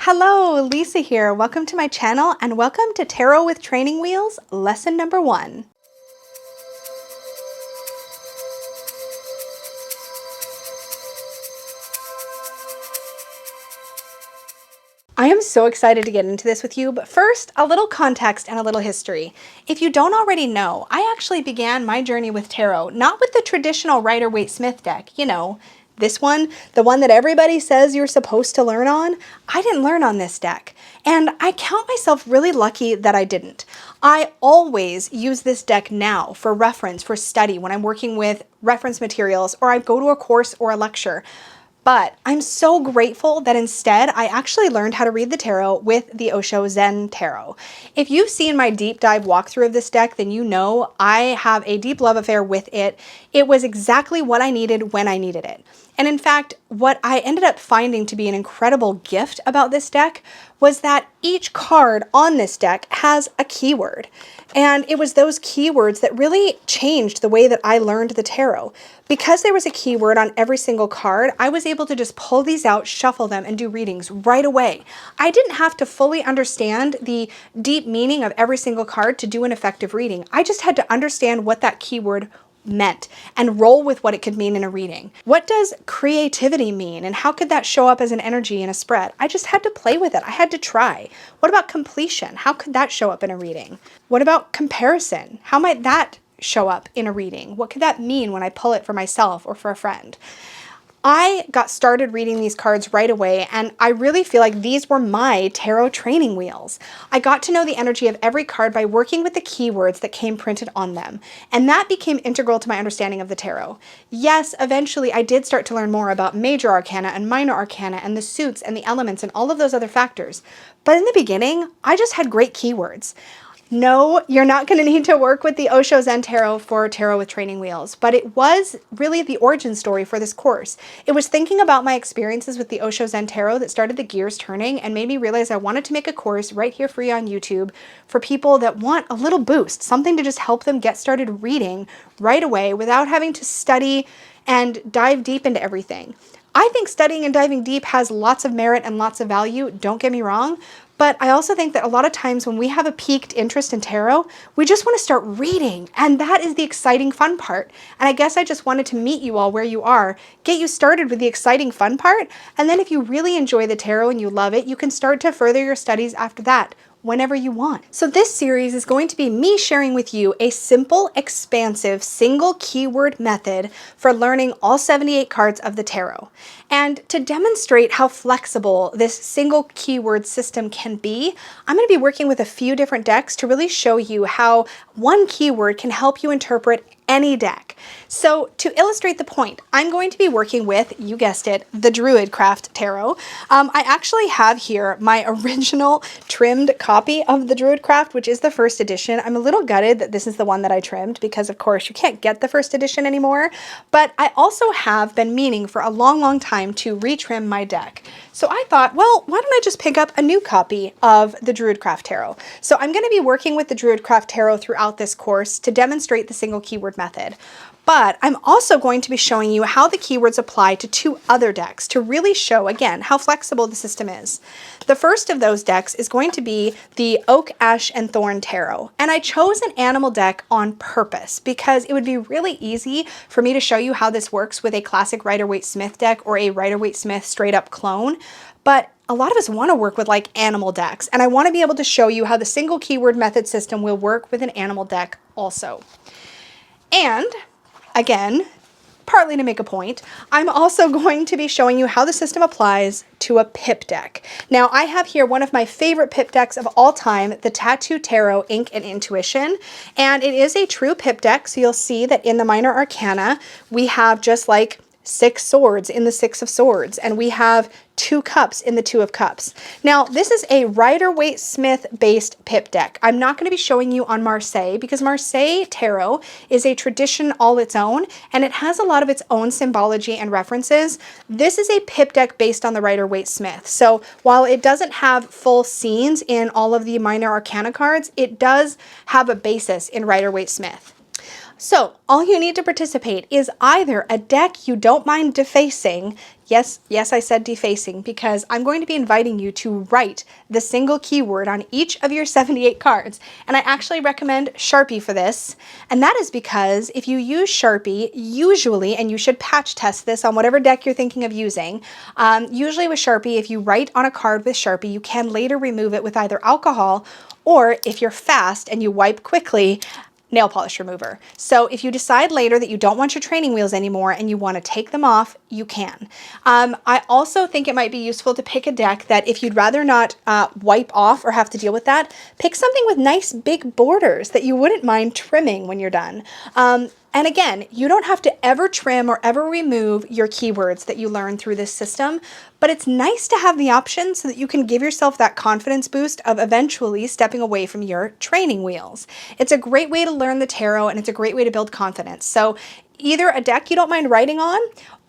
Hello, Lisa here. Welcome to my channel and welcome to Tarot with Training Wheels, lesson number 1. I am so excited to get into this with you, but first, a little context and a little history. If you don't already know, I actually began my journey with tarot, not with the traditional Rider-Waite-Smith deck, you know, this one, the one that everybody says you're supposed to learn on. I didn't learn on this deck, and I count myself really lucky that I didn't. I always use this deck now for reference, for study, when I'm working with reference materials, or I go to a course or a lecture. But I'm so grateful that instead I actually learned how to read the tarot with the Osho Zen Tarot. If you've seen my deep dive walkthrough of this deck, then you know I have a deep love affair with it. It was exactly what I needed when I needed it. And in fact, what I ended up finding to be an incredible gift about this deck was that each card on this deck has a keyword. And it was those keywords that really changed the way that I learned the tarot. Because there was a keyword on every single card, I was able to just pull these out, shuffle them, and do readings right away. I didn't have to fully understand the deep meaning of every single card to do an effective reading. I just had to understand what that keyword meant and roll with what it could mean in a reading. What does creativity mean and how could that show up as an energy in a spread? I just had to play with it. I had to try. What about completion? How could that show up in a reading? What about comparison? How might that show up in a reading? What could that mean when I pull it for myself or for a friend? I got started reading these cards right away, and I really feel like these were my tarot training wheels. I got to know the energy of every card by working with the keywords that came printed on them, and that became integral to my understanding of the tarot. Yes, eventually I did start to learn more about major arcana and minor arcana and the suits and the elements and all of those other factors, but in the beginning, I just had great keywords. No, you're not going to need to work with the Osho Zen Tarot for Tarot with Training Wheels, but it was really the origin story for this course. It was thinking about my experiences with the Osho Zen Tarot that started the gears turning and made me realize I wanted to make a course right here free on YouTube for people that want a little boost, something to just help them get started reading right away without having to study and dive deep into everything. I think studying and diving deep has lots of merit and lots of value, don't get me wrong, but I also think that a lot of times when we have a piqued interest in tarot, we just want to start reading, and that is the exciting fun part. And I guess I just wanted to meet you all where you are, get you started with the exciting fun part, and then if you really enjoy the tarot and you love it, you can start to further your studies after that, whenever you want. So this series is going to be me sharing with you a simple, expansive, single keyword method for learning all 78 cards of the tarot. And to demonstrate how flexible this single keyword system can be, I'm going to be working with a few different decks to really show you how one keyword can help you interpret any deck. So to illustrate the point, I'm going to be working with, you guessed it, the Druidcraft Tarot. I actually have here my original trimmed copy of the Druidcraft, which is the first edition. I'm a little gutted that this is the one that I trimmed because of course you can't get the first edition anymore, but I also have been meaning for a long time to retrim my deck. So I thought, well, why don't I just pick up a new copy of the Druidcraft Tarot? So I'm going to be working with the Druidcraft Tarot throughout this course to demonstrate the single keyword method. But I'm also going to be showing you how the keywords apply to 2 other decks to really show, again, how flexible the system is. The first of those decks is going to be the Oak, Ash, and Thorn Tarot. And I chose an animal deck on purpose because it would be really easy for me to show you how this works with a classic Rider-Waite-Smith deck or a Rider-Waite-Smith straight up clone. But a lot of us want to work with like animal decks, and I want to be able to show you how the single keyword method system will work with an animal deck also. And again, partly to make a point, I'm also going to be showing you how the system applies to a pip deck. Now, I have here one of my favorite pip decks of all time, the Tattoo Tarot Ink and Intuition, and it is a true pip deck, so you'll see that in the Minor Arcana, we have just like 6 swords in the 6 of Swords, and we have 2 cups in the 2 of Cups. Now, this is a Rider-Waite-Smith based pip deck. I'm not going to be showing you on Marseille because Marseille Tarot is a tradition all its own, and it has a lot of its own symbology and references. This is a pip deck based on the Rider-Waite-Smith. So while it doesn't have full scenes in all of the Minor Arcana cards, it does have a basis in Rider-Waite-Smith. So all you need to participate is either a deck you don't mind defacing. Yes, I said defacing because I'm going to be inviting you to write the single keyword on each of your 78 cards. And I actually recommend Sharpie for this. And that is because if you use Sharpie, usually, and you should patch test this on whatever deck you're thinking of using, usually with Sharpie, if you write on a card with Sharpie, you can later remove it with either alcohol or if you're fast and you wipe quickly, nail polish remover. So if you decide later that you don't want your training wheels anymore and you want to take them off, you can. I also think it might be useful to pick a deck that if you'd rather not wipe off or have to deal with that, pick something with nice big borders that you wouldn't mind trimming when you're done. And again, you don't have to ever trim or ever remove your keywords that you learn through this system, but it's nice to have the option so that you can give yourself that confidence boost of eventually stepping away from your training wheels. It's a great way to learn the tarot and it's a great way to build confidence. So either a deck you don't mind writing on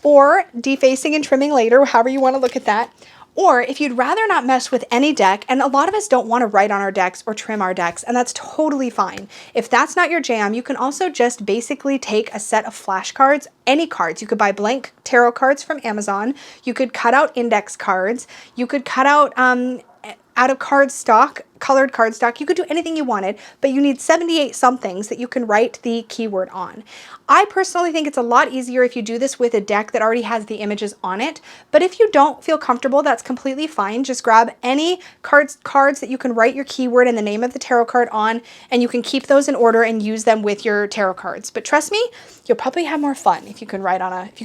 or defacing and trimming later, however you want to look at that. Or if you'd rather not mess with any deck, and a lot of us don't want to write on our decks or trim our decks, and that's totally fine. If that's not your jam, you can also just basically take a set of flashcards, any cards. You could buy blank tarot cards from Amazon. You could cut out index cards. You could cut out of cardstock, colored cardstock. You could do anything you wanted, but you need 78 somethings that you can write the keyword on. I personally think it's a lot easier if you do this with a deck that already has the images on it, but if you don't feel comfortable, that's completely fine. Just grab any cards that you can write your keyword and the name of the tarot card on, and you can keep those in order and use them with your tarot cards. But trust me, you'll probably have more fun if you can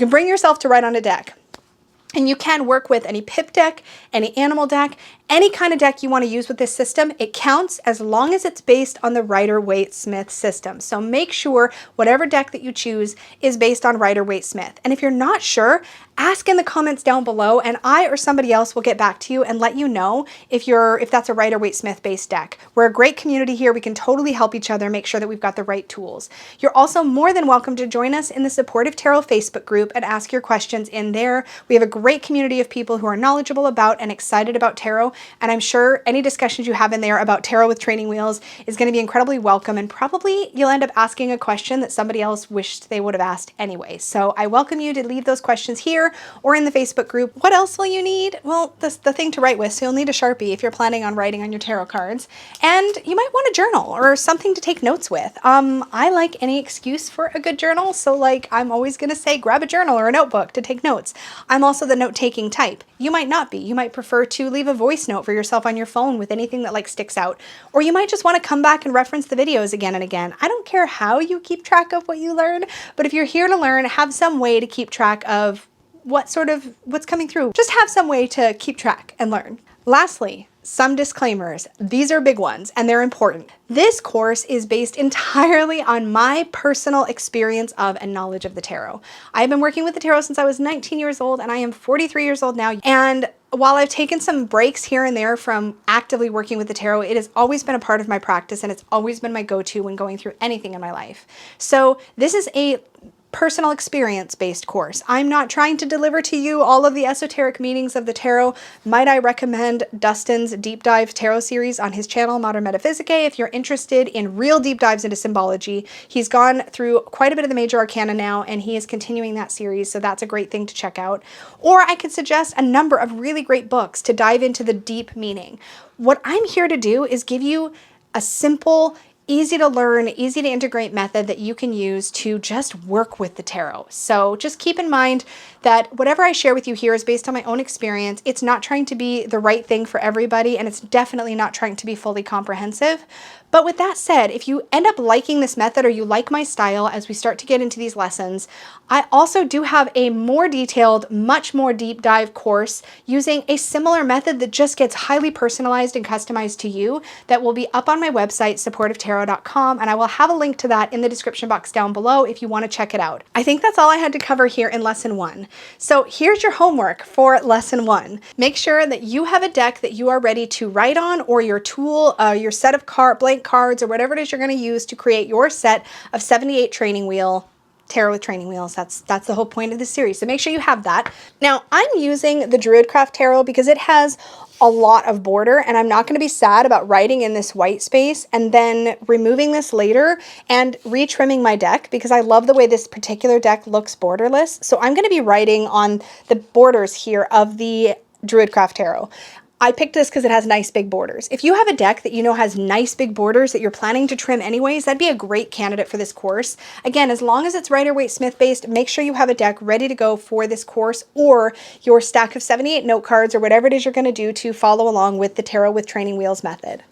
bring yourself to write on a deck. And you can work with any pip deck, any animal deck, any kind of deck you want to use with this system. It counts as long as it's based on the Rider-Waite-Smith system. So make sure whatever deck that you choose is based on Rider-Waite-Smith. And if you're not sure, ask in the comments down below and I or somebody else will get back to you and let you know if that's a Rider-Waite-Smith based deck. We're a great community here. We can totally help each other make sure that we've got the right tools. You're also more than welcome to join us in the Supportive Tarot Facebook group and ask your questions in there. We have a great community of people who are knowledgeable about and excited about tarot, and I'm sure any discussions you have in there about tarot with training wheels is going to be incredibly welcome, and probably you'll end up asking a question that somebody else wished they would have asked anyway. So I welcome you to leave those questions here or in the Facebook group. What else will you need? Well, the thing to write with, so you'll need a Sharpie if you're planning on writing on your tarot cards, and you might want a journal or something to take notes with. I like any excuse for a good journal, so like I'm always going to say grab a journal or a notebook to take notes. I'm also the note-taking type. You might not be. You might prefer to leave a voice note for yourself on your phone with anything that like sticks out, or you might just want to come back and reference the videos again and again. I don't care how you keep track of what you learn, but if you're here to learn, have some way to keep track of what's coming through. Just have some way to keep track and learn. Lastly, some disclaimers. These are big ones and they're important. This course is based entirely on my personal experience of and knowledge of the tarot. I've been working with the tarot since I was 19 years old and I am 43 years old now. And while I've taken some breaks here and there from actively working with the tarot, it has always been a part of my practice and it's always been my go-to when going through anything in my life. So this is a personal experience-based course. I'm not trying to deliver to you all of the esoteric meanings of the tarot. Might I recommend Dustin's deep dive tarot series on his channel, Modern Metaphysicae, if you're interested in real deep dives into symbology. He's gone through quite a bit of the major arcana now, and he is continuing that series, so that's a great thing to check out. Or I could suggest a number of really great books to dive into the deep meaning. What I'm here to do is give you a simple, easy to learn, easy to integrate method that you can use to just work with the tarot. So just keep in mind that whatever I share with you here is based on my own experience. It's not trying to be the right thing for everybody, and it's definitely not trying to be fully comprehensive. But with that said, if you end up liking this method or you like my style as we start to get into these lessons, I also do have a more detailed, much more deep dive course using a similar method that just gets highly personalized and customized to you that will be up on my website, supportivetarot.com, and I will have a link to that in the description box down below if you want to check it out. I think that's all I had to cover here in lesson 1. So here's your homework for lesson 1. Make sure that you have a deck that you are ready to write on, or your tool, your set of blank cards, or whatever it is you're going to use to create your set of 78 training wheel tarot with training wheels. That's the whole point of this series. So make sure you have that. Now I'm using the Druidcraft Tarot because it has a lot of border, and I'm not going to be sad about writing in this white space and then removing this later and retrimming my deck, because I love the way this particular deck looks borderless. So I'm going to be writing on the borders here of the Druidcraft Tarot. I picked this because it has nice big borders. If you have a deck that you know has nice big borders that you're planning to trim anyways, that'd be a great candidate for this course. Again, as long as it's Rider-Waite-Smith based, make sure you have a deck ready to go for this course, or your stack of 78 note cards, or whatever it is you're going to do to follow along with the Tarot with Training Wheels method.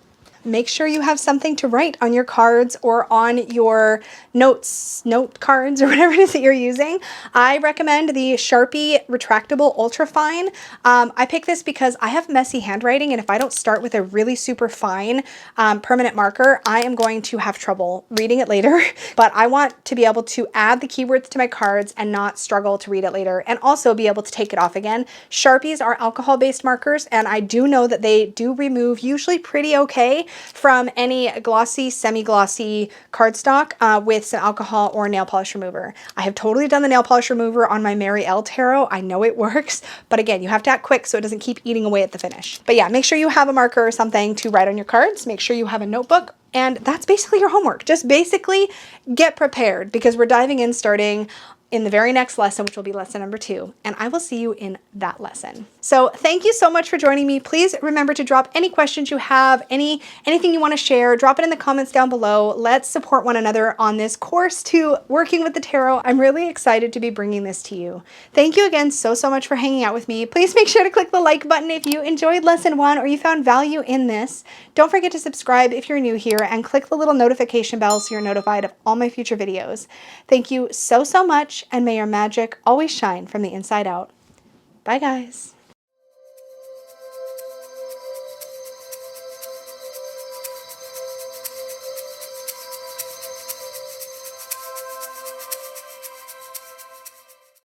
Make sure you have something to write on your cards or on your note cards or whatever it is that you're using. I recommend the Sharpie Retractable Ultra Fine. I picked this because I have messy handwriting, and if I don't start with a really super fine permanent marker, I am going to have trouble reading it later. But I want to be able to add the keywords to my cards and not struggle to read it later, and also be able to take it off again. Sharpies are alcohol-based markers, and I do know that they do remove usually pretty okay from any glossy, semi-glossy cardstock with some alcohol or nail polish remover. I have totally done the nail polish remover on my Mary L Tarot. I know it works, but again, you have to act quick so it doesn't keep eating away at the finish. But yeah, make sure you have a marker or something to write on your cards. Make sure you have a notebook, and that's basically your homework. Just basically get prepared, because we're diving in starting in the very next lesson, which will be lesson number 2, and I will see you in that lesson. So thank you so much for joining me. Please remember to drop any questions you have, anything you want to share, drop it in the comments down below. Let's support one another on this course to working with the tarot. I'm really excited to be bringing this to you. Thank you again so much for hanging out with me. Please make sure to click the like button if you enjoyed lesson 1 or you found value in this. Don't forget to subscribe if you're new here, and click the little notification bell so you're notified of all my future videos. Thank you so much, and may your magic always shine from the inside out. Bye, guys.